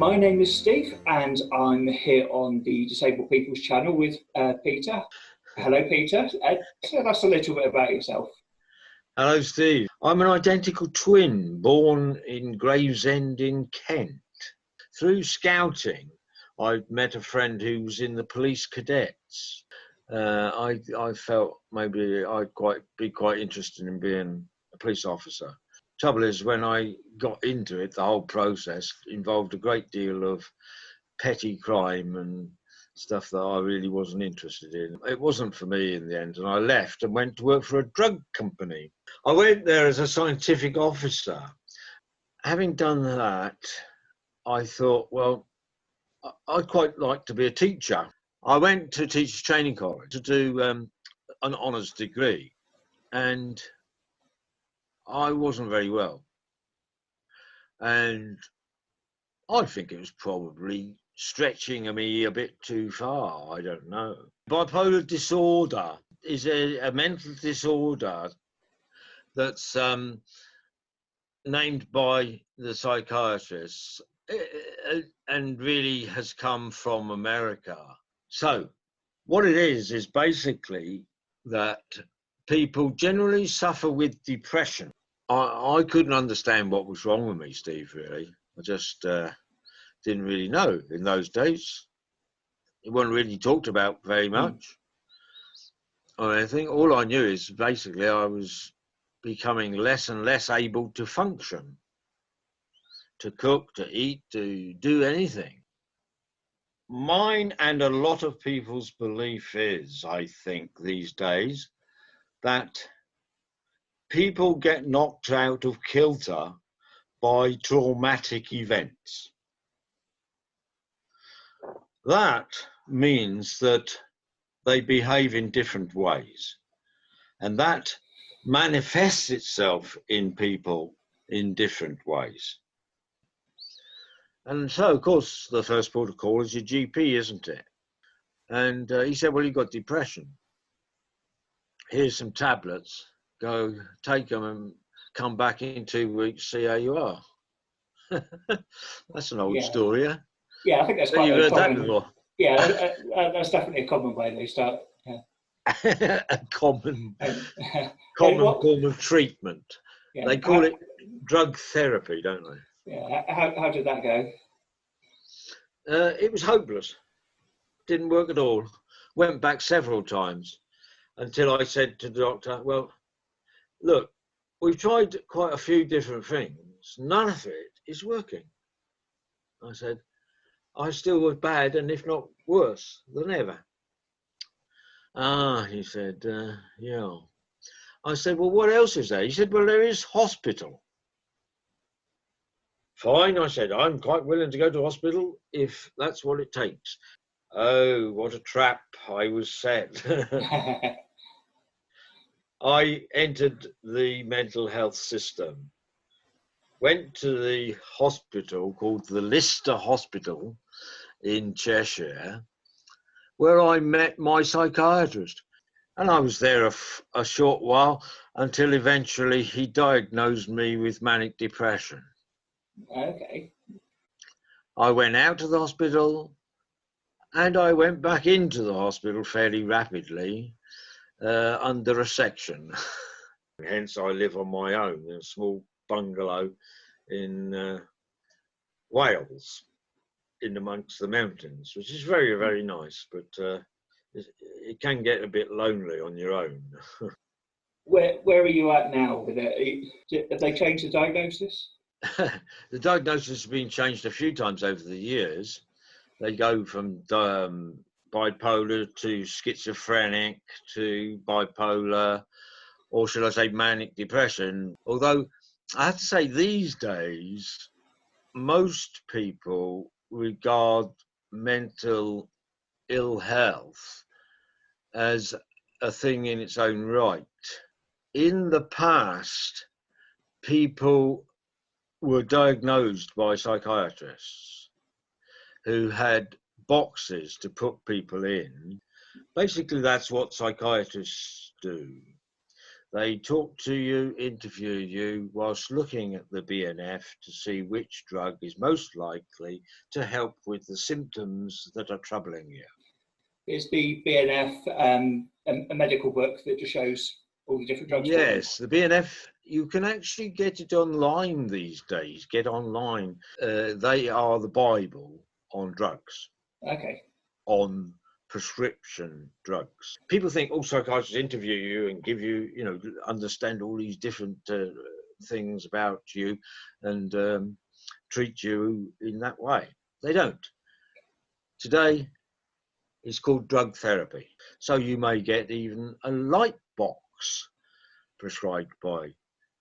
My name is Steve and I'm here on the Disabled People's channel with Peter. Hello Peter, tell us a little bit about yourself. Hello Steve, I'm an identical twin born in Gravesend in Kent. Through scouting I met a friend who was in the police cadets. I felt maybe I'd be quite interested in being a police officer. Trouble is, when I got into it, the whole process involved a great deal of petty crime and stuff that I really wasn't interested in. It wasn't for me in the end, and I left and went to work for a drug company. I went there as a scientific officer. Having done that, I thought, well, I'd quite like to be a teacher. I went to Teachers Training College to do an honours degree, and I wasn't very well. And I think it was probably stretching me a bit too far, I don't know. Bipolar disorder is a mental disorder that's named by the psychiatrists and really has come from America. So what it is basically that people generally suffer with depression. I couldn't understand what was wrong with me, Steve, really. I just didn't really know in those days. It wasn't really talked about very much. I think all I knew is basically I was becoming less and less able to function, to cook, to eat, to do anything. Mine and a lot of people's belief is, I think, these days, that people get knocked out of kilter by traumatic events. That means that they behave in different ways, and that manifests itself in people in different ways. And so, of course, the first port of call is your GP, isn't it? And he said, well, you've got depression. Here's some tablets. Go take them and come back in 2 weeks, see how you are. That's an old story, yeah? Yeah, I think that's quite You've a heard common, that before. Yeah, that's definitely a common way they start. Yeah. A common What, form of treatment. Yeah, They call it drug therapy, don't they? Yeah. How did that go? It was hopeless. Didn't work at all. Went back several times until I said to the doctor, well, look, we've tried quite a few different things. None of it is working. I said, I still was bad, and if not worse than ever. Ah, he said, yeah. I said, well, what else is there? He said, well, there is hospital. Fine, I said, I'm quite willing to go to hospital if that's what it takes. Oh, what a trap I was set. I entered the mental health system, went to the hospital called the Lister Hospital in Cheshire, where I met my psychiatrist. And I was there a short while until eventually he diagnosed me with manic depression. Okay. I went out of the hospital and I went back into the hospital fairly rapidly under a section. Hence I live on my own in a small bungalow in Wales, in amongst the mountains, which is very, very nice, but it can get a bit lonely on your own. Where are you at now with it? Have they changed the diagnosis? The diagnosis has been changed a few times over the years. They go from bipolar to schizophrenic to bipolar, or should I say manic depression. Although I have to say these days, most people regard mental ill health as a thing in its own right. In the past, people were diagnosed by psychiatrists who had boxes to put people in. Basically, that's what psychiatrists do. They talk to you, interview you, whilst looking at the BNF to see which drug is most likely to help with the symptoms that are troubling you. Is the BNF a medical book that just shows all the different drugs? Yes, the BNF, you can actually get it online these days. Get online. They are the Bible on drugs. Okay. On prescription drugs. People think all psychiatrists interview you and give you, understand all these different things about you and treat you in that way. They don't. Today, it's called drug therapy. So you may get even a light box prescribed by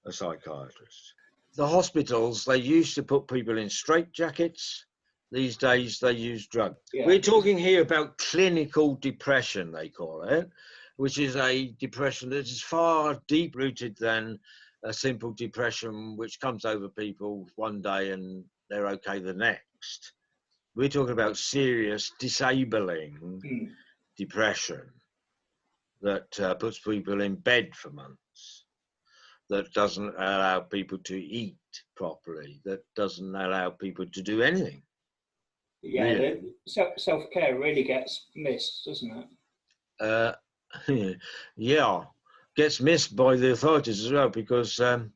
a psychiatrist. The hospitals, they used to put people in straitjackets. These days, they use drugs. Yeah. We're talking here about clinical depression, they call it, which is a depression that is far deep-rooted than a simple depression which comes over people one day and they're okay the next. We're talking about serious, disabling depression that puts people in bed for months, that doesn't allow people to eat properly, that doesn't allow people to do anything. Yeah, really. Self-care really gets missed, doesn't it? Yeah, gets missed by the authorities as well, because the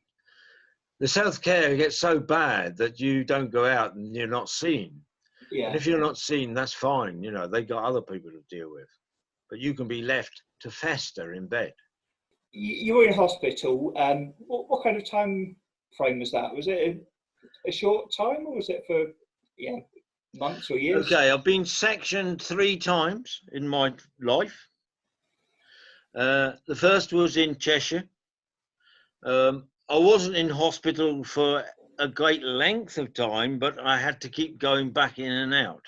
self-care gets so bad that you don't go out and you're not seen. Yeah. And if you're not seen, that's fine. They got other people to deal with. But you can be left to fester in bed. You were in hospital. What kind of time frame was that? Was it a short time, or was it for months or years? Okay, I've been sectioned 3 times in my life. The first was in Cheshire. I wasn't in hospital for a great length of time, but I had to keep going back in and out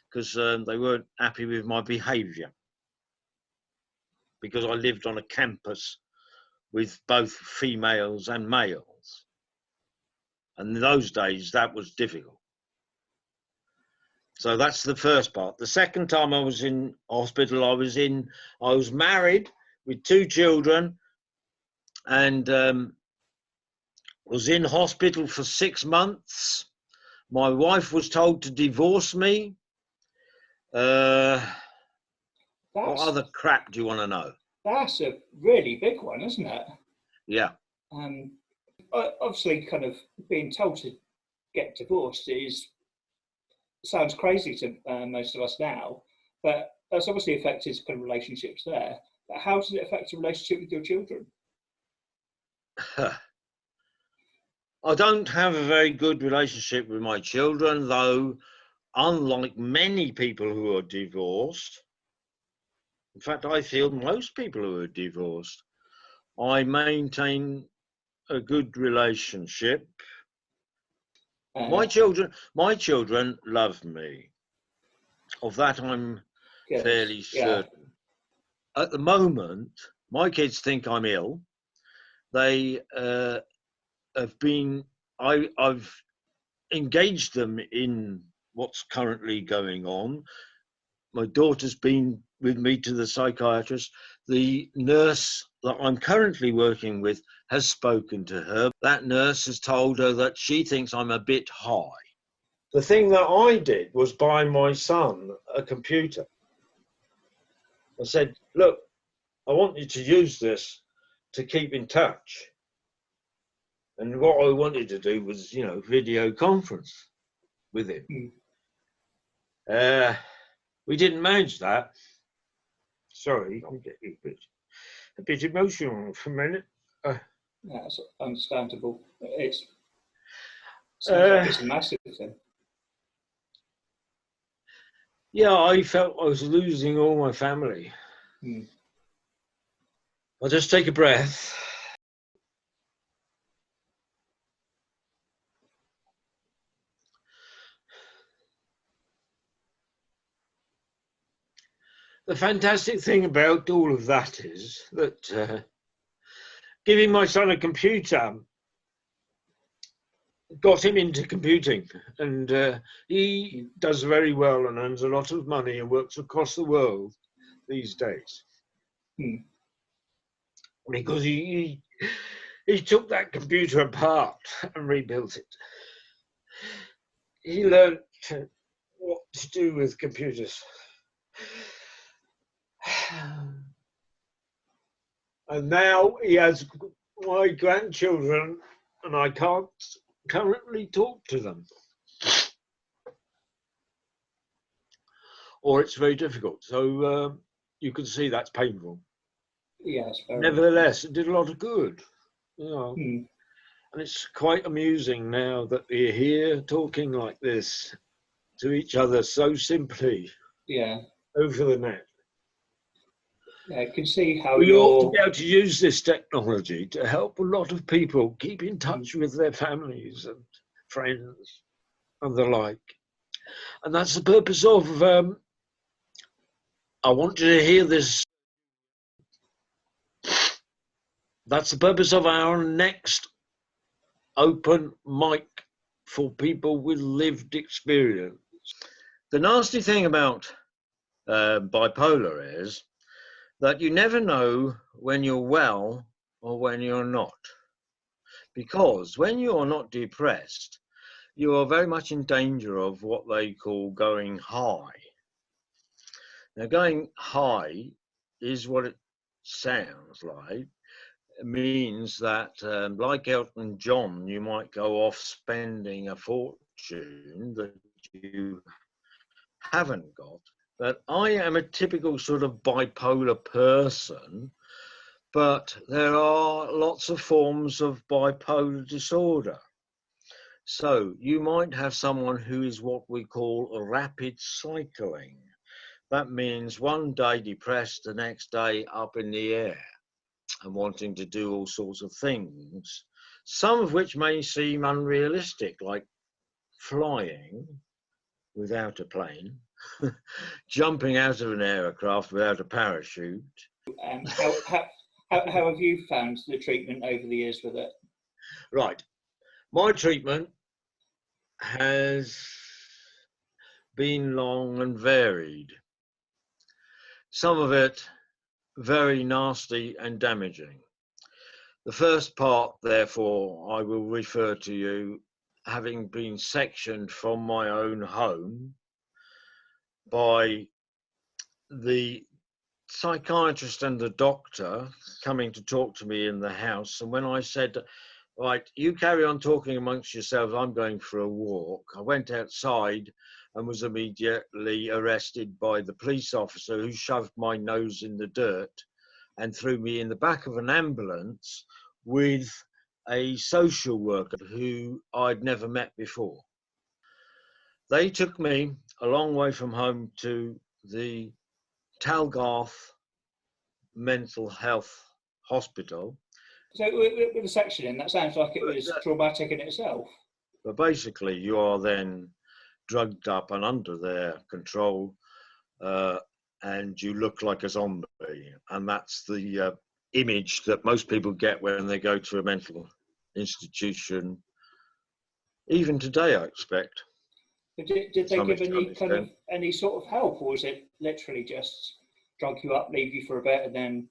because they weren't happy with my behaviour, because I lived on a campus with both females and males. And in those days, that was difficult. So that's the first part. The second time I was in hospital, I was married with 2 children and was in hospital for 6 months. My wife was told to divorce me. What other crap do you want to know? That's a really big one, isn't it? Yeah. Obviously, kind of being told to get divorced sounds crazy to most of us now, but that's obviously affected kind of relationships there. But how does it affect your relationship with your children? I don't have a very good relationship with my children, though, unlike many people who are divorced. In fact, I feel most people who are divorced, I maintain a good relationship. My children love me. Of that, I'm fairly certain. At the moment, my kids think I'm ill. They I've engaged them in what's currently going on. My daughter's been with me to the psychiatrist. The nurse that I'm currently working with has spoken to her. That nurse has told her that she thinks I'm a bit high. The thing that I did was buy my son a computer. I said, look, I want you to use this to keep in touch. And what I wanted to do was, video conference with him. We didn't manage that. Sorry, I'm getting a bit emotional for a minute. That's understandable. It's a massive thing. Yeah, I felt I was losing all my family. I'll just take a breath. The fantastic thing about all of that is that giving my son a computer got him into computing, and he does very well and earns a lot of money and works across the world these days. because he took that computer apart and rebuilt it. He learned what to do with computers. And now he has my grandchildren, and I can't currently talk to them. Or it's very difficult. So you can see that's painful. Yes, very. Nevertheless, it did a lot of good. You know. Hmm. And it's quite amusing now that we're here talking like this to each other so simply. Yeah. Over the net. Yeah, I can see how we ought to be you're. able to use this technology to help a lot of people keep in touch with their families and friends and the like. And that's the purpose of, I want you to hear this. That's the purpose of our next open mic for people with lived experience. The nasty thing about bipolar is that you never know when you're well or when you're not. Because when you're not depressed, you are very much in danger of what they call going high. Now, going high is what it sounds like. It means that, like Elton John, you might go off spending a fortune that you haven't got. But I am a typical sort of bipolar person, but there are lots of forms of bipolar disorder. So you might have someone who is what we call a rapid cycling. That means one day depressed, the next day up in the air and wanting to do all sorts of things, some of which may seem unrealistic, like flying without a plane, jumping out of an aircraft without a parachute. How have you found the treatment over the years with it? Right. My treatment has been long and varied. Some of it very nasty and damaging. The first part, therefore, I will refer to you having been sectioned from my own home by the psychiatrist and the doctor coming to talk to me in the house. And when I said, right, you carry on talking amongst yourselves, I'm going for a walk, I went outside and was immediately arrested by the police officer, who shoved my nose in the dirt and threw me in the back of an ambulance with a social worker who I'd never met before. They took me a long way from home to the Talgarth Mental Health Hospital. So with the sectioning, that sounds like it was traumatic in itself. But basically, you are then drugged up and under their control, and you look like a zombie. And that's the image that most people get when they go to a mental institution, even today, I expect. But did they give any sort of help, or was it literally just drug you up, leave you for a bit, and then?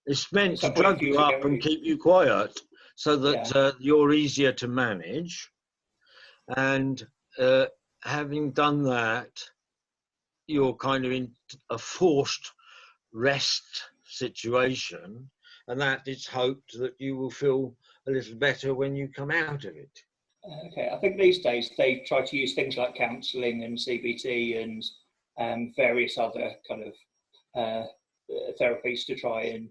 It's meant to drug you up and keep you quiet so that you're easier to manage. And having done that, you're kind of in a forced rest situation, and that it's hoped that you will feel a little better when you come out of it. Okay, I think these days they try to use things like counselling and CBT and various other kind of therapies to try and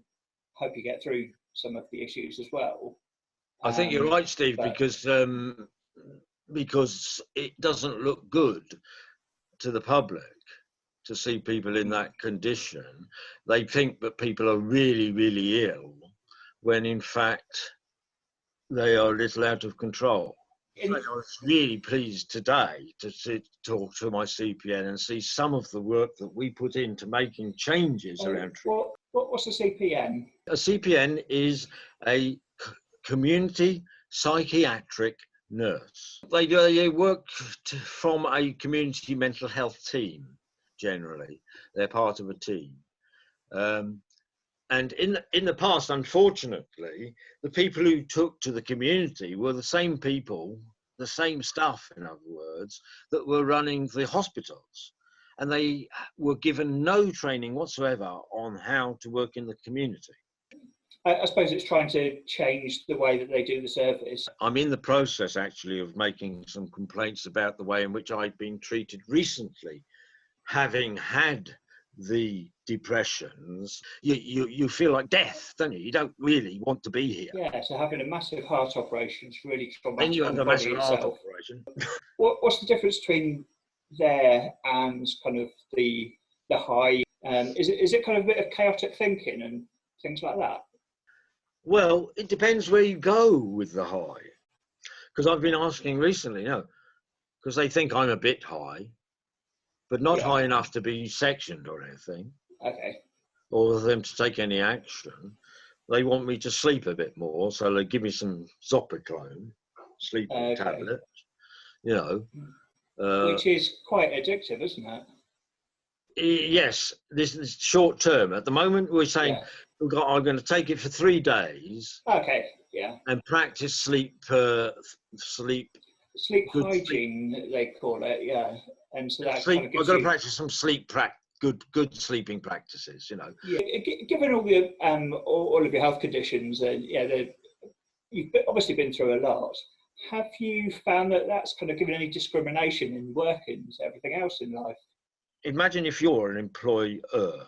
help you get through some of the issues as well. I think you're right, Steve, because it doesn't look good to the public to see people in that condition. They think that people are really, really ill, when in fact they are a little out of control. I was really pleased today to talk to my CPN and see some of the work that we put into making changes around treatment. What's a CPN? A CPN is a community psychiatric nurse. They work from a community mental health team, generally. They're part of a team. And in the past, unfortunately, the people who took to the community were the same people, the same stuff, in other words, that were running the hospitals. And they were given no training whatsoever on how to work in the community. I suppose it's trying to change the way that they do the service. I'm in the process, actually, of making some complaints about the way in which I've been treated recently. Having had the depressions, you feel like death, don't you? You don't really want to be here. Yeah, so having a massive heart operation is really traumatic. Then you have on the a body massive heart itself. operation. What's the difference between there and kind of the high? Is it kind of a bit of chaotic thinking and things like that? Well, it depends where you go with the high. Because I've been asking recently, because they think I'm a bit high, but not high enough to be sectioned or anything. Okay. Or for them to take any action. They want me to sleep a bit more, so they give me some Zopiclone, sleeping tablets, Which is quite addictive, isn't it? Yes, this is short term. At the moment, we're saying I'm going to take it for 3 days. Okay, yeah. And practice sleep hygiene, they call it, yeah. And so that sleep. kind of gives I've got to practice some good sleeping practices. Yeah, given all of your health conditions, and you've obviously been through a lot. Have you found that that's kind of given any discrimination in work and everything else in life? Imagine if you're an employer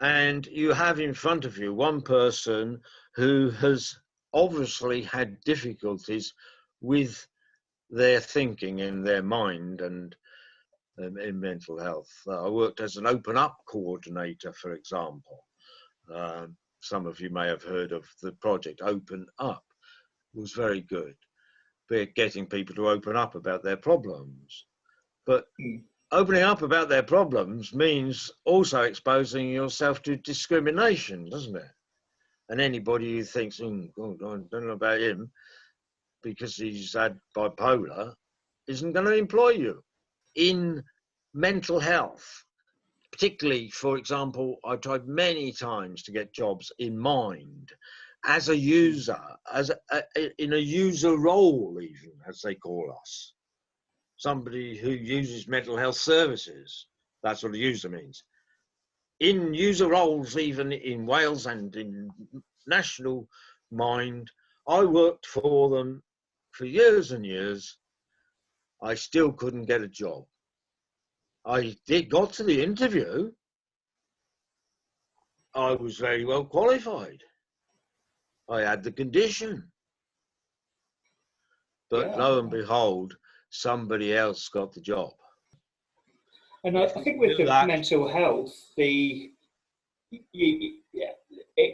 and you have in front of you one person who has obviously had difficulties with their thinking and their mind and in mental health. I worked as an open up coordinator, for example. Some of you may have heard of the project Open Up. It was very good, getting people to open up about their problems. But opening up about their problems means also exposing yourself to discrimination, doesn't it? And anybody who thinks, I don't know about him, because he's had bipolar, isn't going to employ you. In mental health, particularly, for example, I've tried many times to get jobs in mind as a user, in a user role, even, as they call us. Somebody who uses mental health services. That's what a user means. In user roles, even in Wales and in national mind, I worked for them for years and years. I still couldn't get a job. I got to the interview. I was very well qualified. I had the condition. But lo and behold, somebody else got the job. And I think with the mental health, it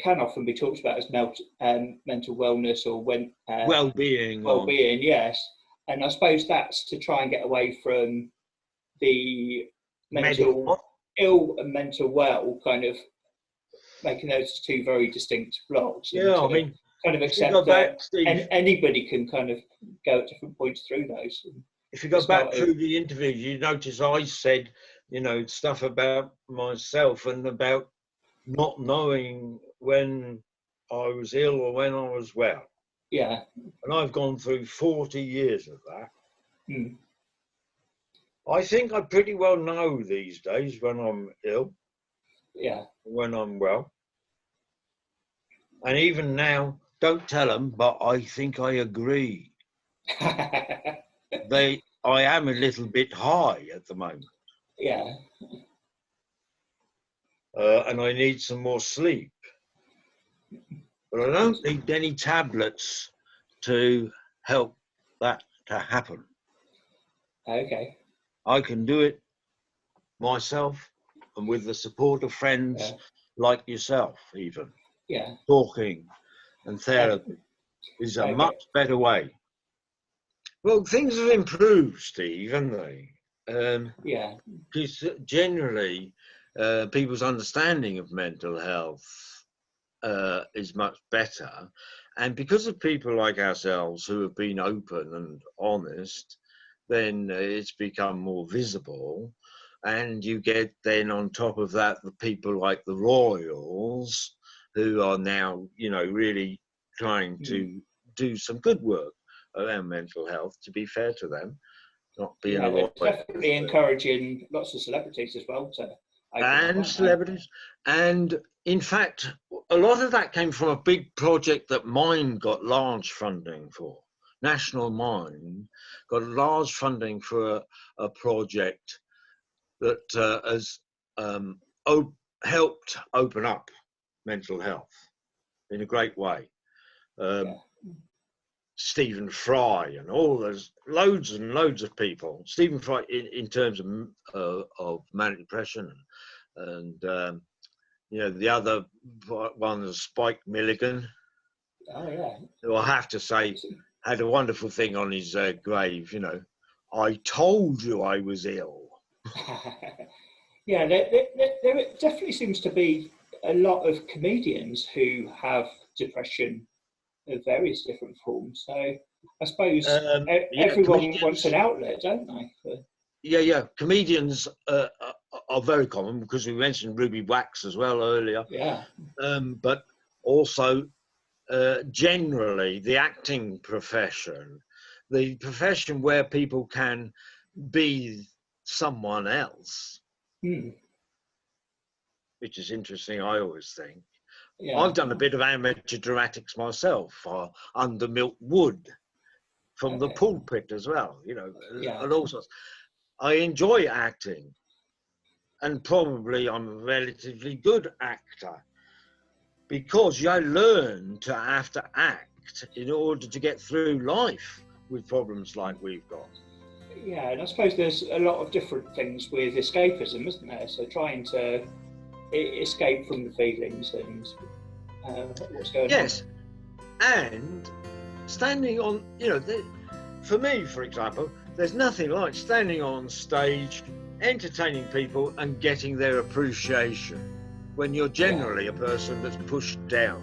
can often be talked about as mental wellness or well-being. Well-being, yes. And I suppose that's to try and get away from the mental ill and mental well, kind of making those two very distinct blocks. Yeah, I mean, kind of accept that anybody can kind of go at different points through those. If you go back through the interview, you notice I said, stuff about myself and about not knowing when I was ill or when I was well. Yeah. And I've gone through 40 years of that. I think I pretty well know these days when I'm ill. Yeah. When I'm well. And even now, don't tell them, but I think I agree. I am a little bit high at the moment. Yeah. And I need some more sleep. But I don't need any tablets to help that to happen. Okay. I can do it myself and with the support of friends like yourself, even. Yeah. Talking and therapy is a much better way. Well, things have improved, Steve, haven't they? Yeah. Because generally, people's understanding of mental health is much better. And because of people like ourselves who have been open and honest, then it's become more visible. And you get then on top of that the people like the Royals, who are now, you know, really trying to do some good work around mental health, to be fair to them, not being a Yeah, they're Royal. definitely encouraging lots of celebrities as well to open up, And aren't they? celebrities. And in fact, a lot of that came from a big project that Mind got large funding for. National Mind got large funding for a project that has helped open up mental health in a great way. Yeah. Stephen Fry and all those, loads and loads of people. Stephen Fry in terms of manic depression, and you know, the other one is Spike Milligan, Oh yeah. who I have to say had a wonderful thing on his grave. You know, I told you I was ill. Yeah, there definitely seems to be a lot of comedians who have depression of various different forms. So I suppose Yeah, everyone wants comedians. an outlet, don't they? Yeah. Comedians are very common, because we mentioned Ruby Wax as well earlier. Yeah. But also generally the acting profession, the profession where people can be someone else, which is interesting, I always think. Yeah. I've done a bit of amateur dramatics myself, under Milk Wood, from the Okay. pulpit as well, you know, Yeah. and all sorts. I enjoy acting, and probably I'm a relatively good actor, because you learn to have to act in order to get through life with problems like we've got. Yeah, and I suppose there's a lot of different things with escapism, isn't there? So trying to escape from the feelings and what's going on. Yes, and standing on, you know, for me, for example, there's nothing like standing on stage, entertaining people and getting their appreciation when you're generally a person that's pushed down.